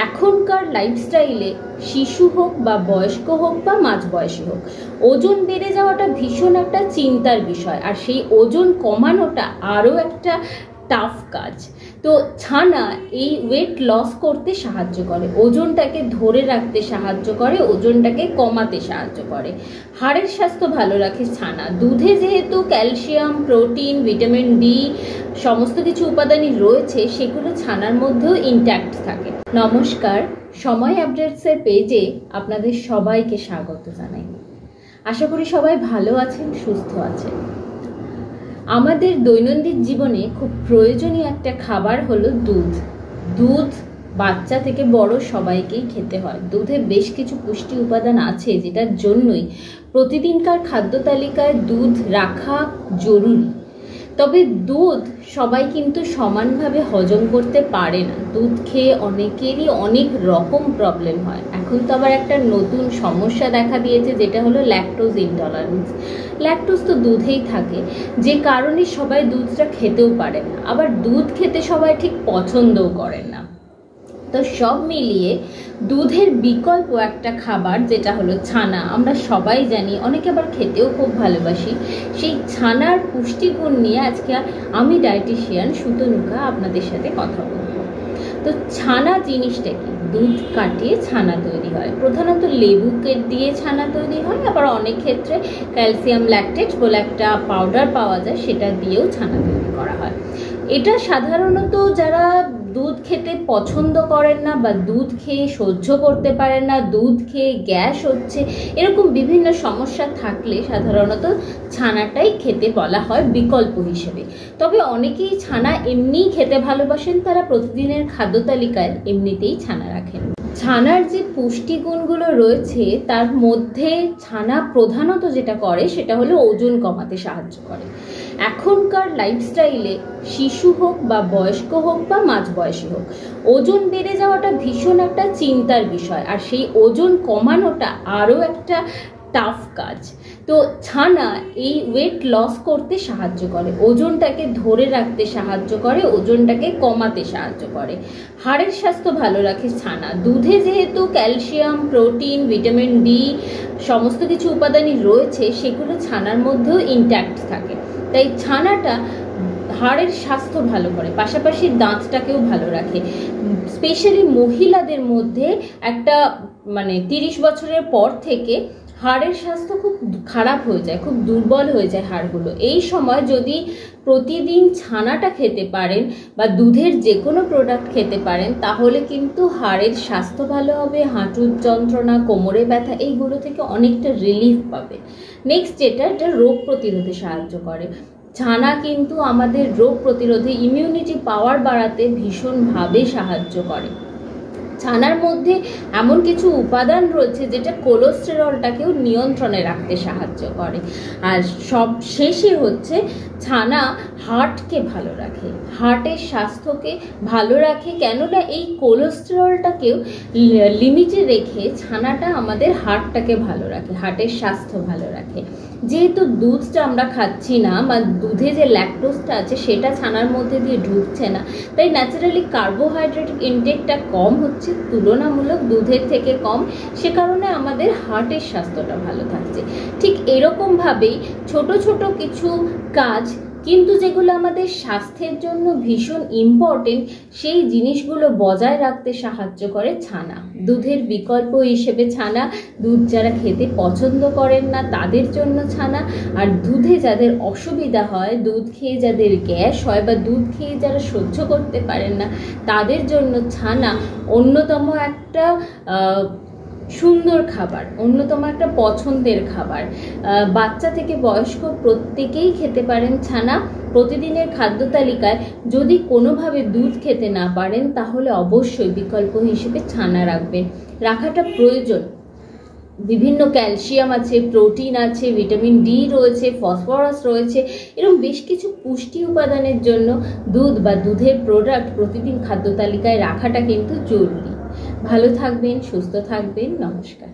এখনকার লাইফস্টাইলে শিশু হোক বা বয়স্ক হোক বা মাঝবয়সী হোক, ওজন বেড়ে যাওয়াটা ভীষণ একটা চিন্তার বিষয়। আর সেই ওজন কমানোটা আরও একটা টাফ কাজ। তো ছানা এই ওয়েট লস করতে সাহায্য করে, ওজনটাকে ধরে রাখতে সাহায্য করে, ওজনটাকে কমাতে সাহায্য করে, হাড়ের স্বাস্থ্য ভালো রাখে ছানা। দুধে যেহেতু ক্যালসিয়াম, প্রোটিন, ভিটামিন ডি সমস্ত কিছু উপাদানই রয়েছে, সেগুলো ছানার মধ্যেও ইনট্যাক্ট থাকে। নমস্কার, সময় আপডেটসের পেজে আপনাদের সবাইকে স্বাগত জানাই। আশা করি সবাই ভালো আছেন, সুস্থ আছেন। আমাদের দৈনন্দিন জীবনে খুব প্রয়োজনীয় একটা খাবার হলো দুধ। দুধ বাচ্চা থেকে বড় সবাইকেই খেতে হয়। দুধে বেশ কিছু পুষ্টি উপাদান আছে, যেটার জন্যই প্রতিদিনকার খাদ্য তালিকায় দুধ রাখা জরুরি। তবে দুধ সবাই কিন্তু সমানভাবে হজম করতে পারে না। দুধ খেয়ে অনেকেরই অনেক রকম প্রবলেম হয়। এখন তো আবার একটা নতুন সমস্যা দেখা দিয়েছে, যেটা হলো ল্যাকটোজ ইনটলারেন্স। ল্যাকটোজ তো দুধেই থাকে, যে কারণে সবাই দুধটা খেতেও পারে না, আবার দুধ খেতে সবাই ঠিক পছন্দও করেন না। তো সব মিলিয়ে দুধের বিকল্প একটা খাবার যেটা হলো ছানা, আমরা সবাই জানি, অনেকে আবার খেতেও খুব ভালোবাসি। সেই ছানার পুষ্টিগুণ নিয়ে আজকে আমি ডায়েটিশিয়ান সুতনুকা আপনাদের সাথে কথা বলবো। তো ছানা জিনিসটা কি? দুধ কাটিয়ে ছানা তৈরি হয়। প্রধানত লেবু দিয়ে ছানা তৈরি হয়, আবার অনেক ক্ষেত্রে ক্যালসিয়াম ল্যাকটেট বলে একটা পাউডার পাওয়া যায়, সেটা দিয়েও ছানা তৈরি করা হয়। এটা সাধারণত যারা দুধ খেতে পছন্দ করেন না বা দুধ খেয়ে সহ্য করতে পারেন না, দুধ খেয়ে গ্যাস হচ্ছে, এরকম বিভিন্ন সমস্যা থাকলে সাধারণত ছানাটাই খেতে বলা হয় বিকল্প হিসেবে। তবে অনেকেই ছানা এমনিই খেতে ভালোবাসেন, তারা প্রতিদিনের খাদ্য তালিকায় এমনিতেই ছানা রাখেন। ছানার যে পুষ্টিগুণগুলো রয়েছে তার মধ্যে ছানা প্রধানত যেটা করে সেটা হলো ওজন কমাতে সাহায্য করে। এখনকার লাইফস্টাইলে শিশু হোক বা বয়স্ক হোক বা মাঝবয়সী হোক, ওজন বেড়ে যাওয়াটা ভীষণ একটা চিন্তার বিষয়। আর সেই ওজন কমানোটা আরও একটা টাফ কাজ। তো ছানা এই ওয়েট লস করতে সাহায্য করে, ওজনটাকে ধরে রাখতে সাহায্য করে, ওজনটাকে কমাতে সাহায্য করে, হাড়ের স্বাস্থ্য ভালো রাখে ছানা। দুধে যেহেতু ক্যালসিয়াম, প্রোটিন, ভিটামিন ডি সমস্ত কিছু উপাদানই রয়েছে, সেগুলো ছানার মধ্যেও ইনট্যাক্ট থাকে। তাই ছানাটা হাড়ের স্বাস্থ্য ভালো করে, পাশাপাশি দাঁতটাকেও ভালো রাখে। স্পেশালি মহিলাদের মধ্যে একটা 30 বছরের পর থেকে হাড়ের স্বাস্থ্য খুব খারাপ হয়ে যায়, খুব দুর্বল হয়ে যায় হাড়গুলো। এই সময় যদি প্রতিদিন ছানাটা খেতে পারেন বা দুধের যে কোনো প্রোডাক্ট খেতে পারেন, তাহলে কিন্তু হাড়ের স্বাস্থ্য ভালো হবে, হাঁটুর যন্ত্রণা, কোমরে ব্যথা এইগুলো থেকে অনেকটা রিলিফ পাবে। নেক্সট এটা রোগ প্রতিরোধে সাহায্য করে। ছানা কিন্তু আমাদের রোগ প্রতিরোধে, ইমিউনিটি পাওয়ার বাড়াতে ভীষণভাবে সাহায্য করে। ছানার মধ্যে এমন কিছু উপাদান রয়েছে যেটা কোলেস্টেরলটাকেও নিয়ন্ত্রণে রাখতে সাহায্য করে। আর সব শেষে হচ্ছে ছানা হার্টকে ভালো রাখে, হার্টের স্বাস্থ্যকে ভালো রাখে। কেননা এই কোলেস্টেরলটাকেও লিমিটে রেখে ছানাটা আমাদের হার্টটাকে ভালো রাখে, হার্টের স্বাস্থ্য ভালো রাখে। যেহেতু দুধটা আমরা খাচ্ছি না বা দুধে যে ল্যাকটোজটা আছে সেটা ছানার মধ্যে দিয়ে ঢুকছে না, তাই ন্যাচারালি কার্বোহাইড্রেট ইনটেকটা কম হচ্ছে, তুলনামূলক দুধের থেকে কম। সে কারণে আমাদের হার্টের স্বাস্থ্যটা ভালো থাকছে। ঠিক এরকমভাবেই ছোট ছোট কিছু কাজ, কিন্তু যেগুলো আমাদের স্বাস্থ্যের জন্য ভীষণ ইম্পর্টেন্ট, সেই জিনিসগুলো বজায় রাখতে সাহায্য করে ছানা। দুধের বিকল্প হিসেবে ছানা, দুধ যারা খেতে পছন্দ করেন না তাদের জন্য ছানা, আর দুধে যাদের অসুবিধা হয়, দুধ খেয়ে যাদের গ্যাস হয় বা দুধ খেয়ে যারা সহ্য করতে পারেন না, তাদের জন্য ছানা অন্যতম একটা সুন্দর খাবার, অন্যতম একটা পছন্দের খাবার। বাচ্চা থেকে বয়স্ক প্রত্যেকেই খেতে পারেন ছানা। প্রতিদিনের খাদ্য তালিকায় যদি কোনোভাবে দুধ খেতে না পারেন, তাহলে অবশ্যই বিকল্প হিসেবে ছানা রাখবেন, রাখাটা প্রয়োজন। বিভিন্ন ক্যালসিয়াম আছে, প্রোটিন আছে, ভিটামিন ডি রয়েছে, ফসফরাস রয়েছে, এরকম বেশ কিছু পুষ্টি উপাদানের জন্য দুধ বা দুধের প্রোডাক্ট প্রতিদিন খাদ্য তালিকায় রাখাটা কিন্তু জরুরি। ভালো থাকবেন, সুস্থ থাকবেন। নমস্কার।